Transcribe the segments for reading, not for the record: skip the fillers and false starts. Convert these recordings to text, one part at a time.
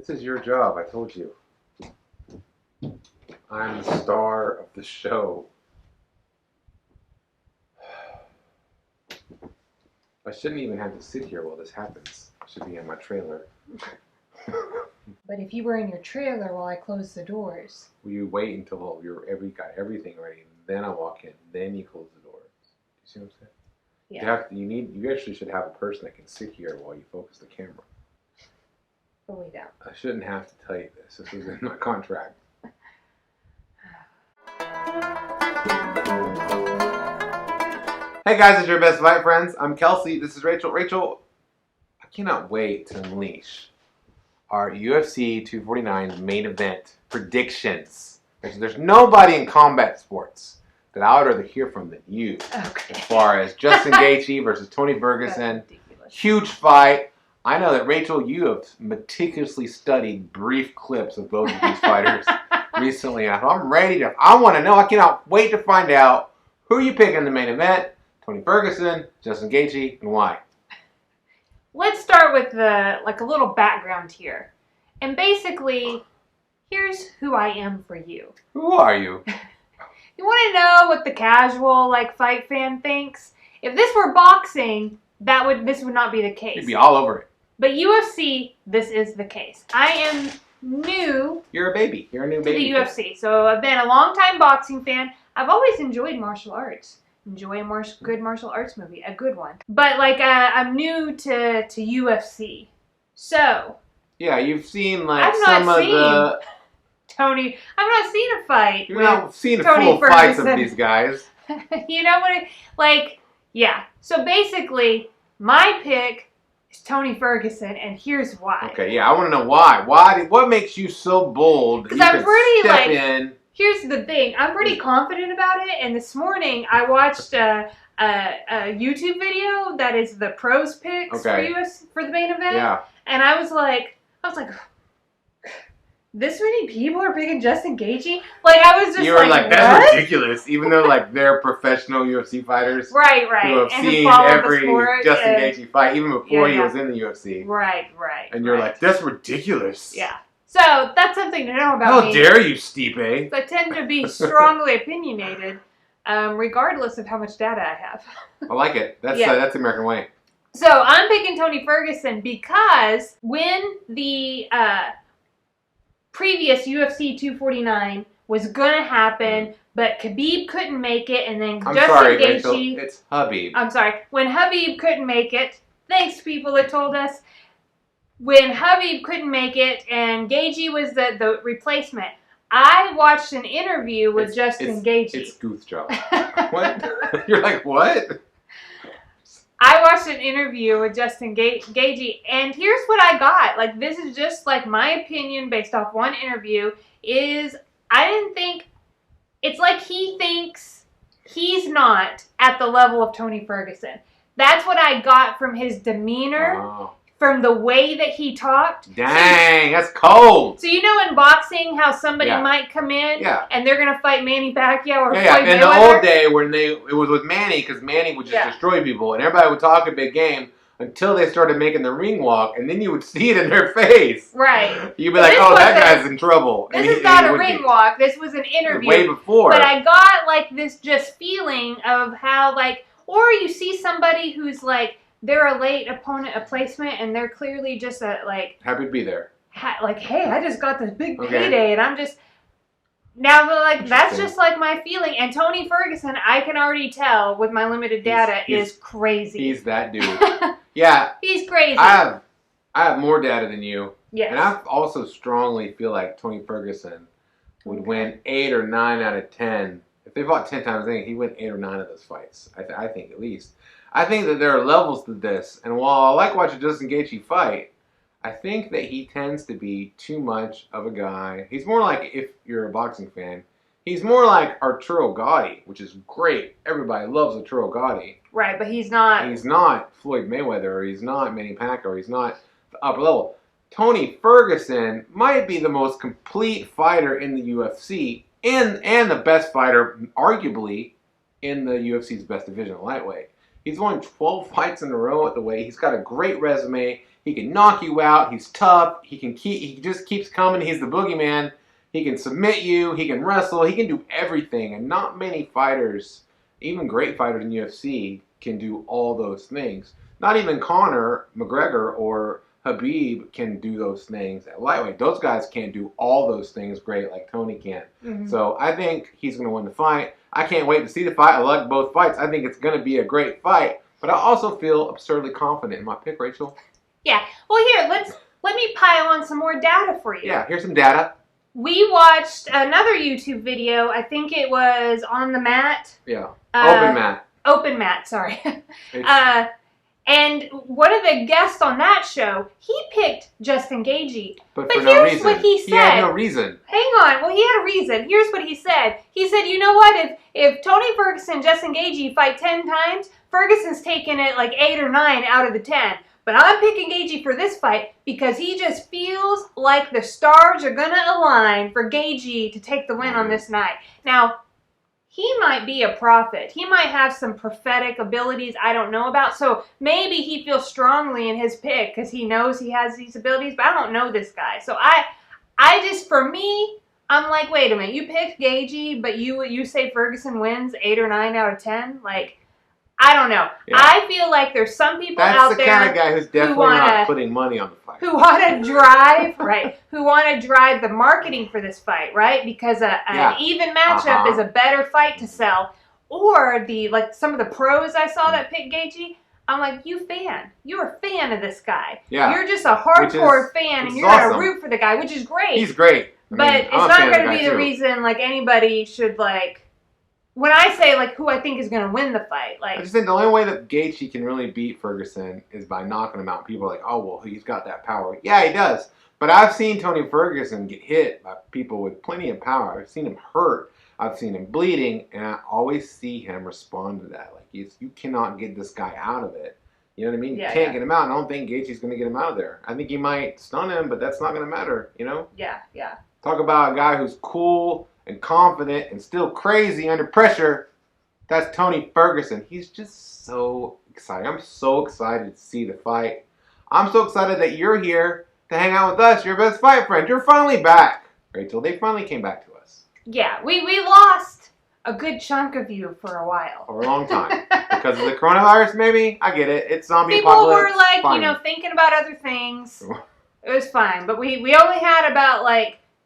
This is your job, I told you. I'm the star of the show. I shouldn't even have to sit here while this happens. I should be in my trailer. But if you were in your trailer while I close the doors. Will you wait until got everything ready, and then I walk in, then you close the doors? You see what I'm saying? Yeah. You actually should have a person that can sit here while you focus the camera. But we don't. I shouldn't have to tell you this. This was in my contract. Hey guys, it's your best fight friends. I'm Kelsey. This is Rachel. Rachel, I cannot wait to unleash our UFC 249 main event predictions. There's nobody in combat sports that I would rather hear from than you. Okay. As far as Justin Gaethje versus Tony Ferguson. Huge fight. I know that, Rachel, you have meticulously studied brief clips of both of these fighters recently. I'm ready to, I want to know. I cannot wait to find out who you pick in the main event. Tony Ferguson, Justin Gaethje, and why. Let's start with a little background here. And basically, here's who I am for you. Who are you? You want to know what the casual fight fan thinks? If this were boxing, this would not be the case. You'd be all over it. But UFC, this is the case. I am new. You're a baby. You're a new baby. To the UFC. So I've been a long-time boxing fan. I've always enjoyed martial arts. Enjoy a good martial arts movie, a good one. But I'm new to UFC. So yeah, you've seen Tony. I've not seen a fight. You've not seen Tony full Ferguson. fights of these guys. You know what? Yeah. So basically, my pick is Tony Ferguson, and here's why. Okay, yeah, I want to know why. What makes you so bold? Because I'm pretty step in. Here's the thing. I'm pretty confident about it, and this morning I watched a YouTube video that is the pros picks for the main event. Yeah. And I was like, this many people are picking Justin Gaethje? I was just you were that's what? ridiculous. Even though they're professional UFC fighters. Right. Who have and seen every Justin Gaethje fight, even before he was in the UFC. Right. And you're like, that's ridiculous. Yeah. So that's something to know about me. How dare you, Stipe? I tend to be strongly opinionated, regardless of how much data I have. I like it. That's the American way. So I'm picking Tony Ferguson because when the previous UFC 249 was gonna happen, but Khabib couldn't make it, and then Gaethje. Rachel, it's Khabib. I'm sorry. When Khabib couldn't make it, thanks to people that told us. When Khabib couldn't make it and Gaethje was the replacement, I watched an interview with Justin Gaethje. It's Gooth job. What? You're like, what? I watched an interview with Justin Gaethje, and here's what I got. This is just my opinion based off one interview. I didn't think it's he thinks he's not at the level of Tony Ferguson. That's what I got from his demeanor. Oh. From the way that he talked. Dang, that's cold. So you know in boxing how somebody might come in and they're going to fight Manny Pacquiao or Floyd Mayweather? In the old day when it was with Manny, because Manny would just destroy people and everybody would talk a big game until they started making the ring walk, and then you would see it in their face. Right. You'd be like, oh, that guy's in trouble. This is not a ring walk. This was an interview. Way before. But I got this just feeling of how or you see somebody who's they're a late opponent, a placement, and they're clearly just happy to be there. Hey, I just got this big payday, and I'm just now that's just my feeling. And Tony Ferguson, I can already tell with my limited data, is crazy. He's that dude. Yeah, he's crazy. I have more data than you. Yes, and I also strongly feel like Tony Ferguson would win 8 or 9 out of 10. If they fought 10 times, I think he'd win 8 or 9 of those fights. I think at least. I think that there are levels to this, and while I like watching Justin Gaethje fight, I think that he tends to be too much of a guy. He's more like, if you're a boxing fan, he's more like Arturo Gatti, which is great. Everybody loves Arturo Gatti. Right, but he's not. He's not Floyd Mayweather, or he's not Manny Pacquiao, or he's not the upper level. Tony Ferguson might be the most complete fighter in the UFC, and the best fighter, arguably, in the UFC's best division, lightweight. He's won 12 fights in a row at the weight. He's got a great resume. He can knock you out. He's tough. He just keeps coming. He's the boogeyman. He can submit you. He can wrestle. He can do everything. And not many fighters, even great fighters in UFC, can do all those things. Not even Conor McGregor or Habib can do those things at lightweight. Those guys can't do all those things great like Tony can. Mm-hmm. So I think he's going to win the fight. I can't wait to see the fight. I like both fights. I think it's going to be a great fight. But I also feel absurdly confident in my pick, Rachel. Yeah. Well, here, let me pile on some more data for you. Yeah, here's some data. We watched another YouTube video. I think it was On the Mat. Yeah. Open mat. Open Mat, sorry. And one of the guests on that show, he picked Justin Gaethje. But for no here's reason. what he said. He had no reason. Hang on. Well, he had a reason. Here's what he said. He said, you know what? If Tony Ferguson and Justin Gaethje fight 10 times, Ferguson's taking it like 8 or 9 out of the 10. But I'm picking Gaethje for this fight because he just feels like the stars are going to align for Gaethje to take the win on this night. Now, he might be a prophet. He might have some prophetic abilities I don't know about. So maybe he feels strongly in his pick because he knows he has these abilities, but I don't know this guy. So I just, for me, I'm like, wait a minute. You picked Gaethje, but you say Ferguson wins 8 or 9 out of 10? Like, I don't know. Yeah. I feel like there's some people out there kind of guy who's definitely not putting money on the fight. Who want to drive, right? Who want to drive the marketing for this fight, right? Because an even matchup is a better fight to sell. Or some of the pros I saw that picked Gaethje, I'm like, you're a fan of this guy. Yeah. You're just a hardcore fan, and you're going to root for the guy, which is great. He's great. But it's not going to be the reason anybody should when I say who I think is going to win the fight, I just think the only way that Gaethje can really beat Ferguson is by knocking him out. People are like, oh well, he's got that power. Yeah, he does. But I've seen Tony Ferguson get hit by people with plenty of power. I've seen him hurt. I've seen him bleeding, and I always see him respond to that. You cannot get this guy out of it. You know what I mean? You can't get him out. And I don't think Gaethje's going to get him out of there. I think he might stun him, but that's not going to matter. You know? Yeah. Talk about a guy who's cool and confident and still crazy under pressure. That's Tony Ferguson. He's just so excited. I'm so excited to see the fight. I'm so excited that you're here to hang out with us, your best fight friend. You're finally back, Rachel. They finally came back to us. Yeah, we lost a good chunk of you for a while. For a long time. Because of the coronavirus, maybe? I get it. It's zombie People apocalypse. People were thinking about other things. It was fine. But we only had about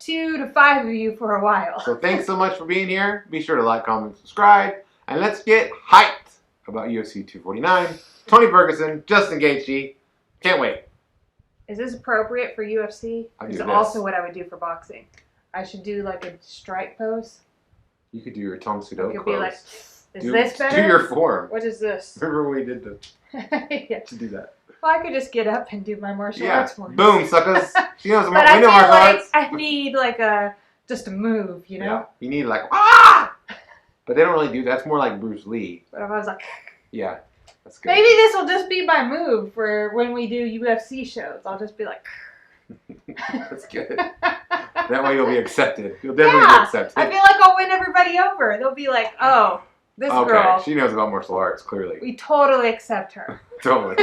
2 to 5 of you for a while. So thanks so much for being here. Be sure to like, comment, subscribe. And let's get hyped about UFC 249. Tony Ferguson, Justin Gaethje. Can't wait. Is this appropriate for UFC? It's also what I would do for boxing. I should do a strike pose. You could do your Tong Sudo pose. Be is this better? Do your form. What is this? Remember when we did to do that. Well, I could just get up and do my martial arts form. Boom, suckers. She knows but I feel like I need just a move, you know? Yeah. You need ah! But they don't really do that. It's more like Bruce Lee. But if I was yeah, that's good. Maybe this will just be my move for when we do UFC shows. I'll just be That's good. That way you'll be accepted. You'll definitely be accepted. I feel like I'll win everybody over. They'll be like, oh, this girl. She knows about martial arts, clearly. We totally accept her. Totally.